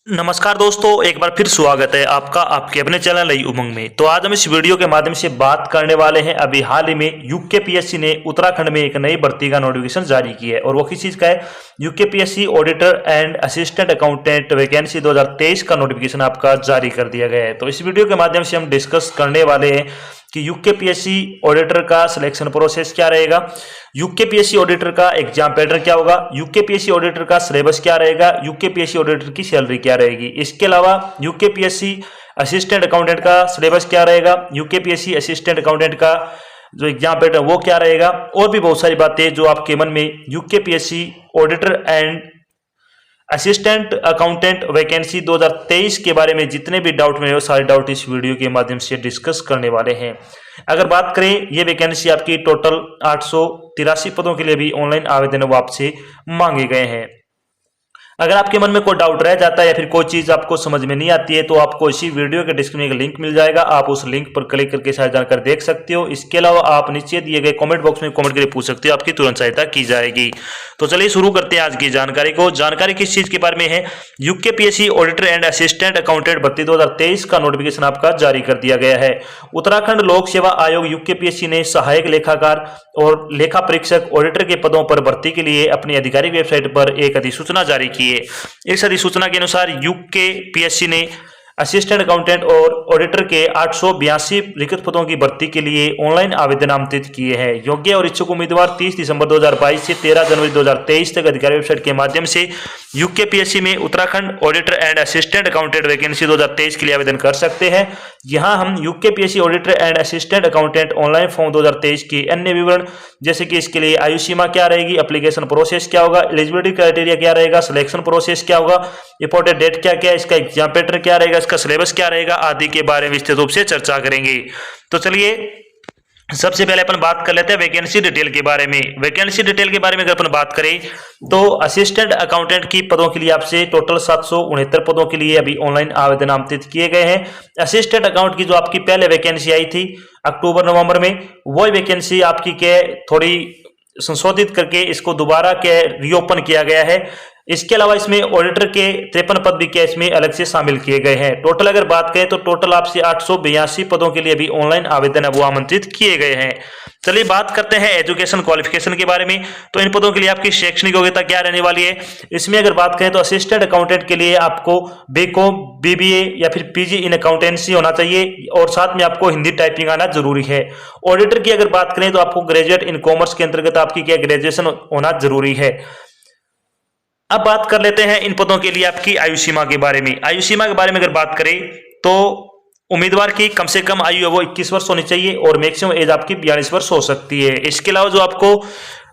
नमस्कार दोस्तों, एक बार फिर स्वागत है आपका आपके अपने चैनल नई उमंग में। तो आज हम इस वीडियो के माध्यम से बात करने वाले हैं। अभी हाल ही में यूकेपीएससी ने उत्तराखंड में एक नई भर्ती का नोटिफिकेशन जारी किया है और वो किस चीज़ का है, UKPSC auditor and assistant accountant vacancy 2023 का नोटिफिकेशन आपका जारी कर दिया गया है। तो इस वीडियो के माध्यम से हम डिस्कस करने वाले हैं कि यूकेपीएससी ऑडिटर का सिलेक्शन प्रोसेस क्या रहेगा, यूकेपीएससी ऑडिटर का एग्जाम पैटर्न क्या होगा, यूकेपीएससी ऑडिटर का सिलेबस क्या रहेगा, यूकेपीएससी ऑडिटर की सैलरी क्या रहेगी। इसके अलावा यूकेपीएससी असिस्टेंट अकाउंटेंट का सिलेबस क्या रहेगा, यूकेपीएससी असिस्टेंट अकाउंटेंट का जो एग्जाम पैटर्न वो क्या रहेगा, और भी बहुत सारी बातें जो आपके मन में UKPSC auditor and assistant accountant vacancy 2023 के बारे में जितने भी डाउट में वो सारे डाउट इस वीडियो के माध्यम से डिस्कस करने वाले हैं। अगर बात करें, ये वैकेंसी आपकी टोटल 883 पदों के लिए भी ऑनलाइन आवेदन वो आपसे मांगे गए हैं। अगर आपके मन में कोई डाउट रह जाता है या फिर कोई चीज़ आपको समझ में नहीं आती है तो आपको इसी वीडियो के डिस्क्रिप्शन में एक लिंक मिल जाएगा, आप उस लिंक पर क्लिक करके सारी जानकारी देख सकते हो। इसके अलावा आप नीचे दिए गए कमेंट बॉक्स में कमेंट करके पूछ सकते हो, आपकी तुरंत सहायता की जाएगी। तो चलिए शुरू करते हैं आज की जानकारी को। जानकारी किस चीज़ के बारे में है, UKPSC auditor and assistant accountant भर्ती 2023 का नोटिफिकेशन आपका जारी कर दिया गया है। उत्तराखंड लोक सेवा आयोग यूकेपीएससी ने सहायक लेखाकार और लेखा परीक्षक ऑडिटर के पदों पर भर्ती के लिए अपनी आधिकारिक वेबसाइट पर एक अधिसूचना जारी की है। इस अधिसूचना के अनुसार यूकेपीएससी ने असिस्टेंट अकाउंटेंट और ऑडिटर के 882 लिखित पदों की भर्ती के लिए ऑनलाइन आवेदन आमंत्रित किए हैं। योग्य और इच्छुक उम्मीदवार 30 दिसंबर 2022 से 13 जनवरी 2023 तक आधिकारिक वेबसाइट के माध्यम से यूकेपीएससी में Uttarakhand auditor and assistant accountant vacancy 2023 के लिए आवेदन कर सकते हैं। यहाँ हम UKPSC auditor and assistant accountant online form 2023 के अन्य विवरण, जैसे कि इसके लिए आयु सीमा क्या रहेगी, एप्लीकेशन प्रोसेस क्या होगा, एलिजिबिलिटी क्राइटेरिया क्या रहेगा, सिलेक्शन प्रोसेस क्या होगा, इंपॉर्टेंट डेट क्या क्या, इसका एग्जाम पैटर्न क्या रहेगा, इसका सिलेबस क्या रहेगा आदि के बारे में विस्तृत रूप से चर्चा करेंगे। तो चलिए सबसे पहले अपन बात कर लेते हैं वैकेंसी डिटेल के बारे में। वैकेंसी डिटेल के बारे में अगर अपन बात करें तो असिस्टेंट अकाउंटेंट की पदों के लिए आपसे टोटल 769 पदों के लिए अभी ऑनलाइन आवेदन आमंत्रित किए गए हैं। असिस्टेंट अकाउंट की जो आपकी पहले वैकेंसी आई थी अक्टूबर नवंबर में, वही वैकेंसी आपकी के थोड़ी संशोधित करके इसको दोबारा के रीओपन किया गया है। इसके अलावा इसमें ऑडिटर के 53 पद भी क्या इसमें अलग से शामिल किए गए हैं। टोटल अगर बात करें तो टोटल आपसे 882 पदों के लिए भी ऑनलाइन आवेदन है वो आमंत्रित किए गए हैं। चलिए बात करते हैं एजुकेशन क्वालिफिकेशन के बारे में। तो इन पदों के लिए आपकी शैक्षणिक योग्यता क्या रहने वाली है, इसमें अगर बात करें तो असिस्टेंट अकाउंटेंट के लिए आपको बीकॉम, बीबीए या फिर पीजी इन अकाउंटेंसी होना चाहिए और साथ में आपको हिंदी टाइपिंग आना जरूरी है। ऑडिटर की अगर बात करें तो आपको ग्रेजुएट इन कॉमर्स के अंतर्गत आपकी क्या ग्रेजुएशन होना जरूरी है। अब बात कर लेते हैं इन पदों के लिए आपकी आयु सीमा के बारे में। आयु सीमा के बारे में अगर बात करें तो उम्मीदवार की कम से कम आयु है वो 21 वर्ष होनी चाहिए और मैक्सिमम एज आपकी 42 वर्ष हो सकती है। इसके अलावा जो आपको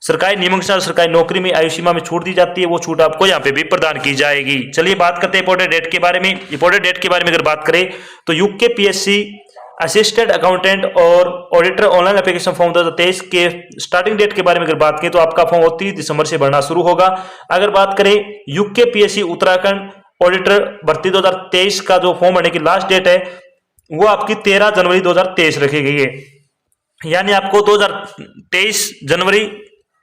सरकारी नियमों के अनुसार सरकारी नौकरी में आयु सीमा में छूट दी जाती है वो छूट आपको यहाँ पे भी प्रदान की जाएगी। चलिए बात करते हैं इंपॉर्टेंट डेट के बारे में। इंपॉर्टेंट डेट के बारे में अगर बात करें तो यूकेपीएससी असिस्टेंट अकाउंटेंट और ऑडिटर ऑनलाइन एप्लीकेशन फॉर्म 2023 के स्टार्टिंग डेट के बारे में अगर बात करें तो आपका फॉर्म 30 दिसंबर से भरना शुरू होगा। अगर बात करें यूकेपीएससी उत्तराखंड ऑडिटर भर्ती 2023 का जो फॉर्म भरने की लास्ट डेट है वो आपकी 13 जनवरी 2023 रखी गई है। यानी आपको 2023 जनवरी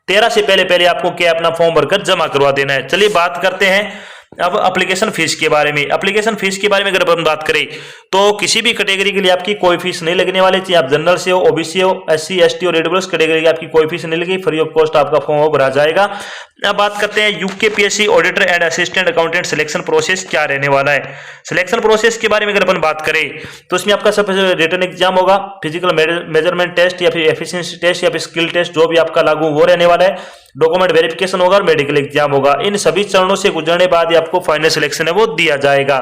13 से पहले पहले आपको क्या अपना फॉर्म भरकर जमा करवा देना है। चलिए बात करते हैं अब एप्लीकेशन फीस के बारे में। एप्लीकेशन फीस के बारे में अगर हम बात करें तो किसी भी कैटेगरी के लिए आपकी कोई फीस नहीं लगने वाली, चाहे आप जनरल से हो, ओबीसी हो, एससी एसटी और ईडब्ल्यूएस कैटेगरी की आपकी कोई फीस नहीं लगेगी, फ्री ऑफ कॉस्ट आपका फॉर्म भरा जाएगा। अब बात करते हैं UKPSC auditor and assistant accountant selection process क्या रहने वाला है। सिलेक्शन प्रोसेस के बारे में अगर अपन बात करें तो इसमें आपका सबसे रिटन एग्जाम होगा, फिजिकल मेजरमेंट टेस्ट या फिर एफिशिएंसी टेस्ट या फिर स्किल टेस्ट जो भी आपका लागू वो रहने वाला है, डॉक्यूमेंट वेरिफिकेशन होगा और मेडिकल एग्जाम होगा। इन सभी चरणों से गुजरने बाद आपको फाइनल सिलेक्शन है वो दिया जाएगा।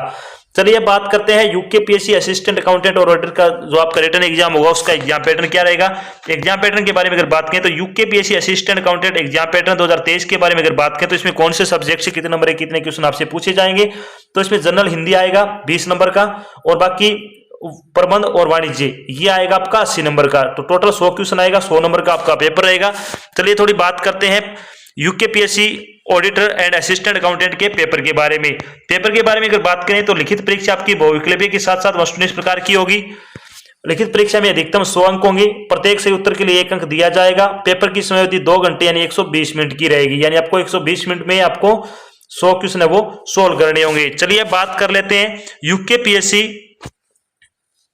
चलिए बात करते हैं यूकेपीएससी असिस्टेंट अकाउंटेंट और ऑडिटर का जो आपका रिटन एग्जाम होगा उसका एग्जाम पैटर्न क्या रहेगा। एग्जाम पैटर्न के बारे में अगर बात करें तो UKPSC assistant accountant exam pattern 2023 के बारे में अगर बात करें तो इसमें कौन से सब्जेक्ट से कितने नंबर है, कितने क्वेश्चन आपसे पूछे जाएंगे। तो इसमें जनरल हिंदी आएगा 20 नंबर का और बाकी प्रबंध और वाणिज्य ये आएगा आपका 80 नंबर का। तो टोटल 100 क्वेश्चन आएगा, 100 नंबर का आपका पेपर रहेगा। चलिए थोड़ी बात करते हैं UKPSC auditor and assistant accountant के पेपर के बारे में। पेपर के बारे में अगर बात करें तो लिखित परीक्षा आपकी बहुविकल्पीय के साथ साथ वस्तुनिष्ठ प्रकार की होगी। लिखित परीक्षा में अधिकतम 100 अंक होंगे, प्रत्येक सही उत्तर के लिए 1 अंक दिया जाएगा। पेपर की समयावधि 2 घंटे यानी 120 मिनट की रहेगी, यानी आपको 120 मिनट में आपको 100 क्वेश्चन है वो सोल्व करने होंगे। चलिए बात कर लेते हैं यूकेपीएससी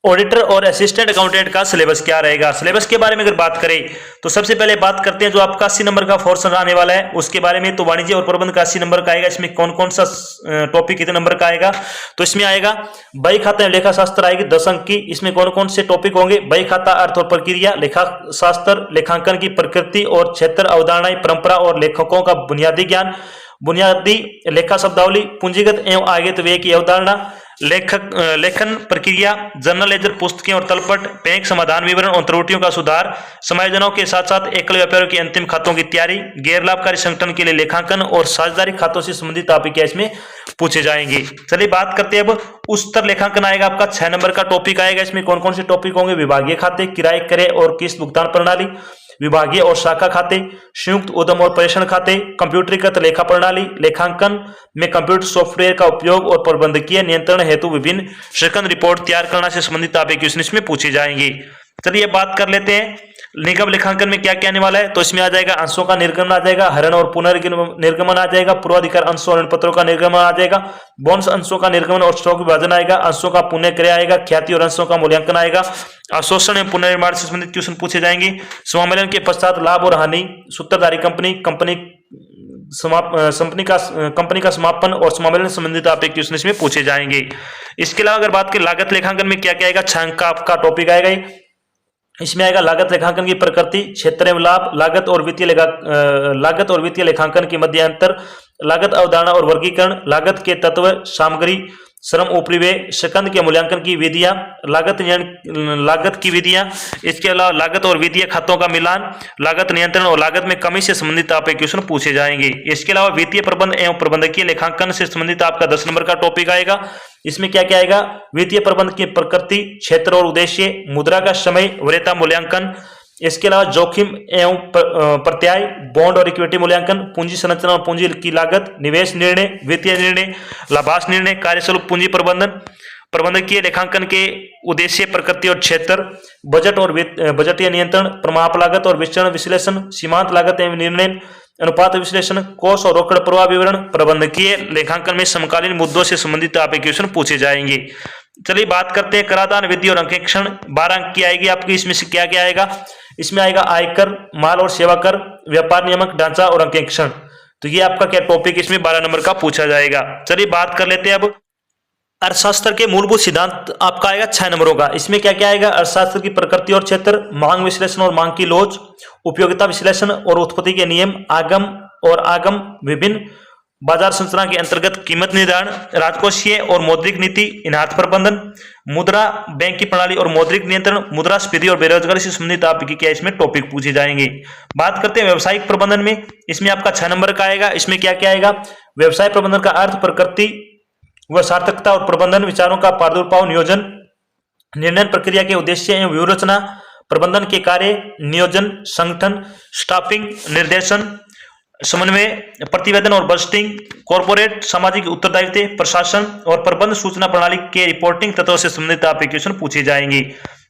ऑडिटर और असिस्टेंट अकाउंटेंट का सिलेबस क्या रहेगा। सिलेबस के बारे में अगर बात करें तो सबसे पहले बात करते हैं जो आपका 80 नंबर का पोर्शन आने वाला है उसके बारे में। तो वाणिज्य और प्रबंधन का 80 नंबर का आएगा। इसमें कौन कौन सा टॉपिक कितने नंबर का आएगा, तो इसमें आएगा बही खाता एवं लेखा शास्त्र आएगी 10 अंक की। इसमें कौन कौन से टॉपिक होंगे, बही खाता अर्थ और प्रक्रिया, लेखा शास्त्र, लेखांकन की प्रकृति और क्षेत्र, अवधारणाएं, परंपरा और लेखकों का बुनियादी ज्ञान, बुनियादी लेखा शब्दावली, पूंजीगत एवं आगे व्यय की अवधारणा, लेखन प्रक्रिया, जर्नल लेजर पुस्तकें और तलपट, बैंक समाधान विवरण और त्रुटियों का सुधार, समायोजनों के साथ साथ एकल व्यापारियों के अंतिम खातों की तैयारी, गैर लाभकारी संगठन के लिए लेखांकन और साझेदारी खातों से संबंधित टॉपिक इसमें पूछे जाएंगे। चलिए बात करते हैं अब उच्चतर लेखांकन आएगा आपका 6 नंबर का टॉपिक आएगा। इसमें कौन कौन से टॉपिक होंगे, विभागीय खाते, किराए क्रय और किस्त भुगतान प्रणाली, विभागीय और शाखा खाते, संयुक्त उद्यम और प्रेषण खाते, कंप्यूटरीकृत लेखा प्रणाली, लेखांकन में कंप्यूटर सॉफ्टवेयर का उपयोग और प्रबंधकीय नियंत्रण हेतु विभिन्न सेकंड रिपोर्ट तैयार करना से संबंधित टॉपिक क्वेश्चन इसमें पूछे जाएंगे। चलिए बात कर लेते हैं निगम लेखांकन में क्या क्या आने वाला है। तो इसमें आ जाएगा अंशों का निर्गमन आ जाएगा, हरण और पुनर्निर्गमन आ जाएगा, पूर्वाधिकार अंशों और ऋणपत्रों का निर्गमन आ जाएगा, बोनस अंशों का निर्गमन और स्टॉक विभाजन आएगा, अंशों का पुण्य क्रय आएगा, ख्याति और अंशों का मूल्यांकन आएगा, अवशोषण एवं पुनर्निर्माण से संबंधित क्वेश्चन पूछे जाएंगे, समामेलन के पश्चात लाभ और हानि, सूत्रधारी कंपनी कंपनी का समापन और समामेलन संबंधित आप क्वेश्चन इसमें पूछे जाएंगे। इसके अलावा अगर बात करें लागत लेखांकन में क्या क्या आएगा, 6 अंक का आपका टॉपिक आएगा। इसमें आएगा लागत लेखांकन की प्रकृति, क्षेत्र एवं लाभ, लागत और वित्तीय लेखांकन के मध्य अंतर, लागत अवधारणा और वर्गीकरण, लागत के तत्व, सामग्री, श्रम उपरिव्यय, सेकंद के मूल्यांकन की विधियां, लागत की विधियां, इसके अलावा लागत और वित्तीय खातों का मिलान, लागत नियंत्रण और लागत में कमी से संबंधित आप क्वेश्चन पूछे जाएंगे। इसके अलावा वित्तीय प्रबंध एवं प्रबंधकीय लेखांकन से संबंधित आपका 10 नंबर का टॉपिक आएगा। इसमें क्या क्या आएगा, वित्तीय प्रबंध की प्रकृति, क्षेत्र और उद्देश्य, मुद्रा का समय, वरीयता मूल्यांकन, इसके अलावा जोखिम एवं प्रत्याय, बॉन्ड और इक्विटी मूल्यांकन, पूंजी संरचना और पूंजी की लागत, निवेश निर्णय, वित्तीय निर्णय, लाभांश निर्णय, कार्यस्वरूप पूंजी प्रबंधन, प्रबंधकीय लेखांकन के उद्देश्य, प्रकृति और क्षेत्र, बजट और बजटीय नियंत्रण, प्रमाप लागत और विचरण विश्लेषण, सीमांत लागत एवं निर्णय, अनुपात विश्लेषण, कोष और रोकड़ प्रवाह विवरण, प्रबंधकीय लेखांकन में समकालीन मुद्दों से संबंधित आप क्वेश्चन पूछे जाएंगे। चलिए बात करते हैं कराधान विधि और अंकेक्षण, 12 अंक की आएगी आपकी। इसमें से क्या क्या आएगा, इसमें आएगा आयकर, माल और सेवा कर, व्यापार नियामक ढांचा और अंकेक्षण। तो ये आपका क्या टॉपिक इसमें 12 नंबर का पूछा जाएगा। चलिए बात कर लेते हैं अब अर्थशास्त्र के मूलभूत सिद्धांत आपका आएगा 6 नंबरों का। इसमें क्या क्या आएगा, अर्थशास्त्र की प्रकृति और क्षेत्र, मांग विश्लेषण और मांग की लोच, उपयोगिता विश्लेषण और उत्पत्ति के नियम, आगम विभिन्न बाजार संरचना के अंतर्गत कीमत निर्धारण, राजकोषीय और मौद्रिक नीति, इनाहत प्रबंधन, मुद्रा बैंक की प्रणाली और मौद्रिक नियंत्रण, मुद्रास्फीति और बेरोजगारी से संबंधित आपकी क्या इसमें टॉपिक पूछे जाएंगे। बात करते हैं व्यवसायिक प्रबंधन में, इसमें आपका 6 नंबर का आएगा। इसमें क्या क्या आएगा, व्यवसाय प्रबंधन का अर्थ, प्रकृति व सार्थकता और प्रबंधन, विचारों का प्रादुर्भाव, नियोजन, निर्णय प्रक्रिया के उद्देश्य एवं व्यूहरचना, प्रबंधन के कार्य, नियोजन, संगठन, स्टाफिंग, निर्देशन, समन्वय, प्रतिवेदन और बजटिंग, कॉर्पोरेट सामाजिक उत्तरदायित्व, प्रशासन और प्रबंध सूचना प्रणाली के रिपोर्टिंग तत्वों से संबंधित आप क्वेश्चन पूछे जाएंगे।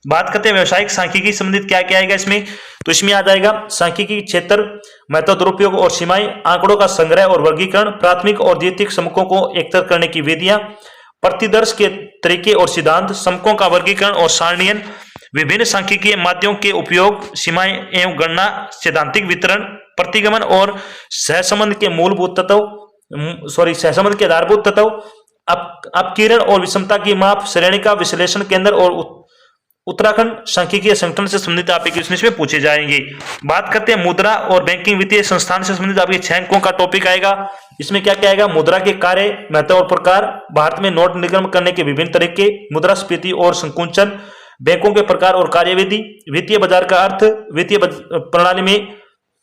बात करते हैं व्यवसायिक सांख्यिकी संबंधित क्या क्या आएगा इसमें, तो इसमें आ जाएगा सांख्यिकी क्षेत्र, महत्व, दुरुपयोग और सीमाएं, आंकड़ों का संग्रह और वर्गीकरण, प्राथमिक और द्वितीयक समकों को एकत्र करने की विधियां, प्रतिदर्श के तरीके और सिद्धांत, समकों का वर्गीकरण और सारणीयन, विभिन्न सांख्यिकीय माध्यमों के उपयोग, सीमाएं एवं गणना, सैद्धांतिक वितरण, प्रतिगमन और सहसंबंध के सहसंबंध के आधारभूत तत्व, अपकिरण और विषमता की माप, श्रेणी का विश्लेषण केंद्र और उत्तराखंड सांख्यिकीय संगठन से संबंधित आपके क्वेश्चन इसमें पूछे जाएंगे। बात करते हैं मुद्रा और बैंकिंग वित्तीय संस्थान से संबंधित आपके 6 अंकों का टॉपिक आएगा। इसमें क्या क्या आएगा, मुद्रा के कार्य, महत्व और प्रकार, भारत में नोट निर्गमन करने के विभिन्न तरीके, मुद्रास्फीति और संकुचन, बैंकों के प्रकार और कार्यविधि, वित्तीय बाजार का अर्थ, वित्तीय प्रणाली में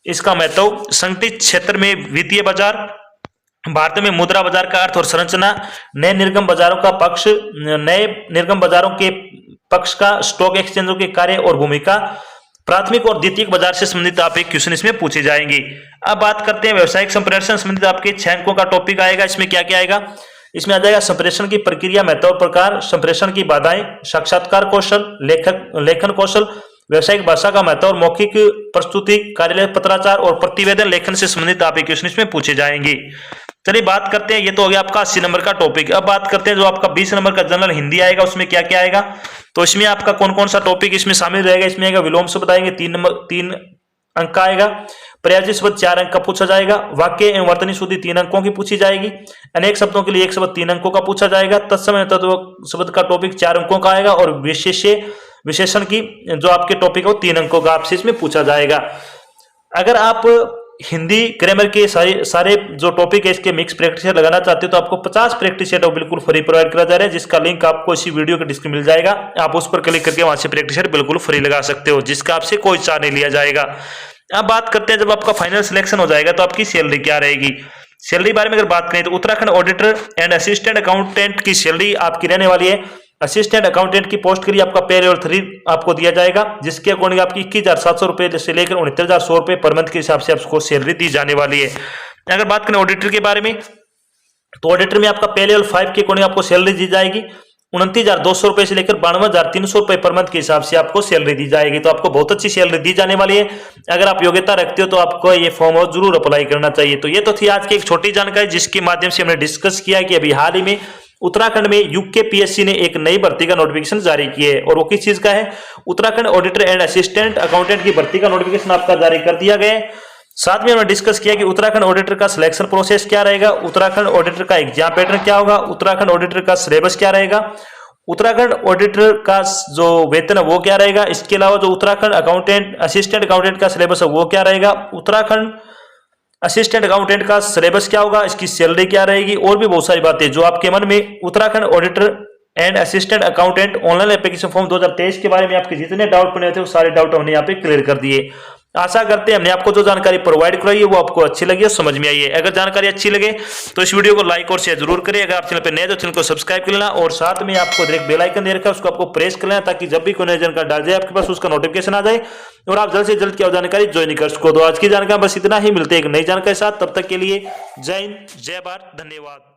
इसका महत्व, संगठित क्षेत्र में वित्तीय बाजार, भारत में मुद्रा बाजार का अर्थ और संरचना, नए निर्गम बाजारों का पक्ष, नए निर्गम बाजारों के पक्ष का, स्टॉक एक्सचेंजों के कार्य और भूमिका, प्राथमिक और द्वितीयक बाजार से संबंधित आप एक क्वेश्चन इसमें पूछे जाएंगे। अब बात करते हैं व्यवसायिक संप्रेषण संबंधित आपके 6 अंकों का टॉपिक आएगा। इसमें क्या क्या आएगा, इसमें आ जाएगा संप्रेषण की प्रक्रिया, महत्व और प्रकार, संप्रेषण की बाधाएं, साक्षात्कार कौशल, लेखन कौशल, व्यवसायिक भाषा का महत्व और मौखिक प्रस्तुति, कार्यालय पत्राचार और प्रतिवेदन लेखन से संबंधित आप क्वेश्चन इसमें पूछे जाएंगे। चलिए बात करते हैं, ये तो हो गया आपका 80 नंबर का टॉपिक। अब बात करते हैं जो आपका 20 नंबर का जनरल हिंदी आएगा उसमें क्या क्या आएगा। तो इसमें आपका कौन कौन सा टॉपिक इसमें शामिल रहेगा। इसमें आएगा विलोम शब्द आएंगे, 3 अंक का आएगा। प्रयोज्य शब्द 4 अंक का पूछा जाएगा। वाक्य एवं वर्तनी शुद्धि 3 अंकों की पूछी जाएगी। अनेक शब्दों के लिए 1 शब्द 3 अंकों का पूछा जाएगा। तत्समय तत्व शब्द का टॉपिक 4 अंकों का आएगा और विशेषण की जो आपके टॉपिक है वो 3 अंकों का आपसे इसमें पूछा जाएगा। अगर आप हिंदी ग्रामर के सारे जो टॉपिक है इसके मिक्स प्रैक्टिस सेट लगाना चाहते हो तो आपको 50 प्रैक्टिस सेट बिल्कुल फ्री प्रोवाइड करा जा रहा है, जिसका लिंक आपको इसी वीडियो के डिस्क्रिप्शन मिल जाएगा। आप उस पर क्लिक करके वहां से प्रैक्टिस सेट बिल्कुल फ्री लगा सकते हो, जिसका आपसे कोई चार्ज नहीं लिया जाएगा। अब बात करते हैं जब आपका फाइनल सिलेक्शन हो जाएगा तो आपकी सैलरी क्या रहेगी। सैलरी बारे में अगर बात करें तो Uttarakhand auditor and assistant accountant की सैलरी आपकी रहने वाली है। असिस्टेंट अकाउंटेंट की पोस्ट के लिए आपका पे लेवल 3 आपको दिया जाएगा, जिसके अकॉर्डिंग आपकी 21,700 रुपए से लेकर 69,100 रुपए पर मंथ के हिसाब से आपको सैलरी दी जाने वाली है। अगर बात करें ऑडिटर के बारे में तो ऑडिटर में आपका पे लेवल 5 के अकॉर्डिंग आपको सैलरी दी जाएगी 29,200 रुपए से लेकर 92,300 रुपए पर मंथ के हिसाब से आपको सैलरी दी जाएगी। तो आपको बहुत अच्छी सैलरी दी जाने वाली है। अगर आप योग्यता रखते हो तो आपको ये फॉर्म जरूर अप्लाई करना चाहिए। तो ये तो थी आज की एक छोटी जानकारी, जिसके माध्यम से हमने डिस्कस किया कि अभी हाल ही में उत्तराखंड में यूकेपीएससी ने एक नई भर्ती का नोटिफिकेशन जारी किया है, और वो किस चीज का है, Uttarakhand auditor and assistant accountant की भर्ती का नोटिफिकेशन आपका जारी कर दिया गया है। साथ में हमने डिस्कस किया कि उत्तराखंड ऑडिटर का सिलेक्शन प्रोसेस क्या रहेगा, उत्तराखंड ऑडिटर का एग्जाम पैटर्न क्या होगा, उत्तराखंड ऑडिटर का सिलेबस क्या रहेगा, उत्तराखंड ऑडिटर का जो वेतन है वो क्या रहेगा, इसके अलावा जो उत्तराखंड अकाउंटेंट असिस्टेंट अकाउंटेंट का सिलेबस है वो क्या रहेगा, उत्तराखंड असिस्टेंट अकाउंटेंट का सिलेबस क्या होगा, इसकी सैलरी क्या रहेगी, और भी बहुत सारी बातें जो आपके मन में Uttarakhand auditor and assistant accountant online application form 2023 के बारे में आपके जितने डाउट बने थे वो सारे डाउट हमने यहाँ पे क्लियर कर दिए। आशा करते हैं हमने आपको जो जानकारी प्रोवाइड कराई है वो आपको अच्छी लगी और समझ में आई है। अगर जानकारी अच्छी लगे तो इस वीडियो को लाइक और शेयर जरूर करें। अगर आप चैनल पर नए तो चैनल को सब्सक्राइब कर लेना, और साथ में आपको डायरेक्ट बेल आइकन दे रखा है उसको आपको प्रेस कर लेना, ताकि जब भी कोई नई जानकारी डाल जाए आपके पास उसका नोटिफिकेशन आ जाए और आप जल्द से जल्द क्या जानकारी ज्वाइन कर सको। तो आज की जानकारी बस इतना ही, मिलते हैं एक नई जानकारी के साथ। तब तक के लिए जय हिंद, जय भारत, धन्यवाद।